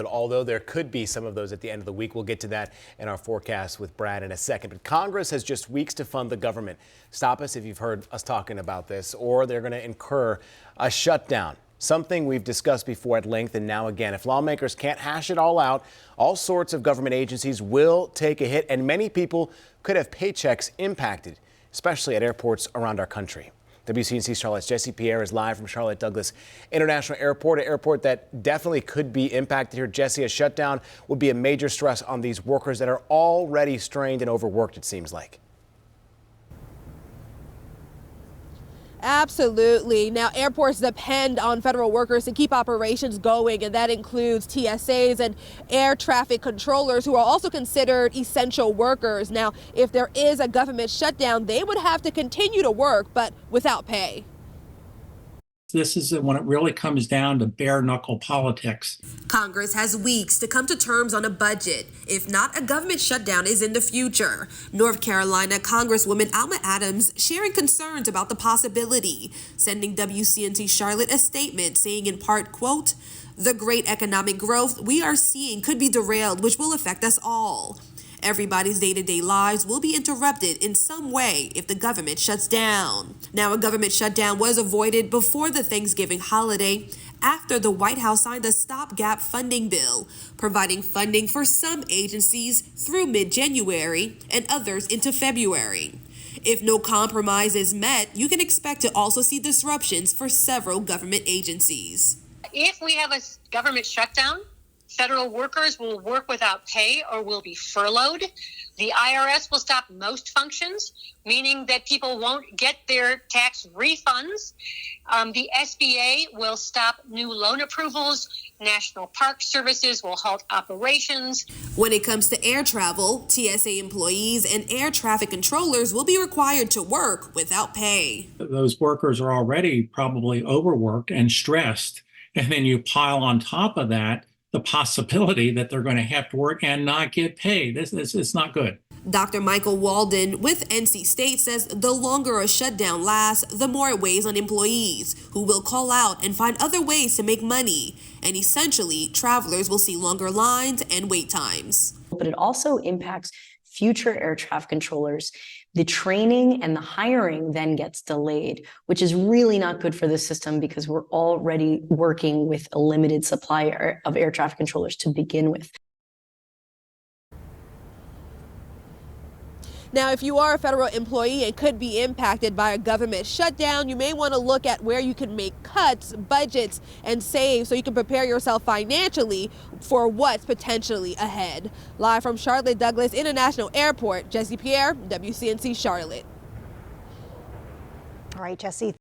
But although there could be some of those at the end of the week, we'll get to that in our forecast with Brad in a second. But Congress has just weeks to fund the government. Stop us if you've heard us talking about this, or they're going to incur a shutdown. Something we've discussed before at length and now again. If lawmakers can't hash it all out, all sorts of government agencies will take a hit, and many people could have paychecks impacted, especially at airports around our country. WCNC Charlotte's Jesse Pierre is live from Charlotte Douglas International Airport, an airport that definitely could be impacted here. Jesse, a shutdown would be a major stress on these workers that are already strained and overworked, it seems like. Absolutely. Now, airports depend on federal workers to keep operations going, and that includes TSAs and air traffic controllers, who are also considered essential workers. Now, if there is a government shutdown, they would have to continue to work, but without pay. This is when it really comes down to bare knuckle politics. Congress has weeks to come to terms on a budget. If not, a government shutdown is in the future. North Carolina Congresswoman Alma Adams sharing concerns about the possibility, sending WCNC Charlotte a statement saying in part, quote, "The great economic growth we are seeing could be derailed, which will affect us all. Everybody's day-to-day lives will be interrupted in some way if the government shuts down." Now, a government shutdown was avoided before the Thanksgiving holiday after the White House signed a stopgap funding bill, providing funding for some agencies through mid-January and others into February. If no compromise is met, you can expect to also see disruptions for several government agencies. If we have a government shutdown, federal workers will work without pay or will be furloughed. The IRS will stop most functions, meaning that people won't get their tax refunds. The SBA will stop new loan approvals. National Park Services will halt operations. When it comes to air travel, TSA employees and air traffic controllers will be required to work without pay. Those workers are already probably overworked and stressed. And then you pile on top of that the possibility that they're going to have to work and not get paid. This is not good. Dr. Michael Walden with NC State says the longer a shutdown lasts, the more it weighs on employees, who will call out and find other ways to make money. And essentially, travelers will see longer lines and wait times. But it also impacts future air traffic controllers. The training and the hiring then gets delayed, which is really not good for the system because we're already working with a limited supply of air traffic controllers to begin with. Now, if you are a federal employee and could be impacted by a government shutdown, you may want to look at where you can make cuts, budgets, and save so you can prepare yourself financially for what's potentially ahead. Live from Charlotte Douglas International Airport, Jesse Pierre, WCNC Charlotte. All right, Jesse.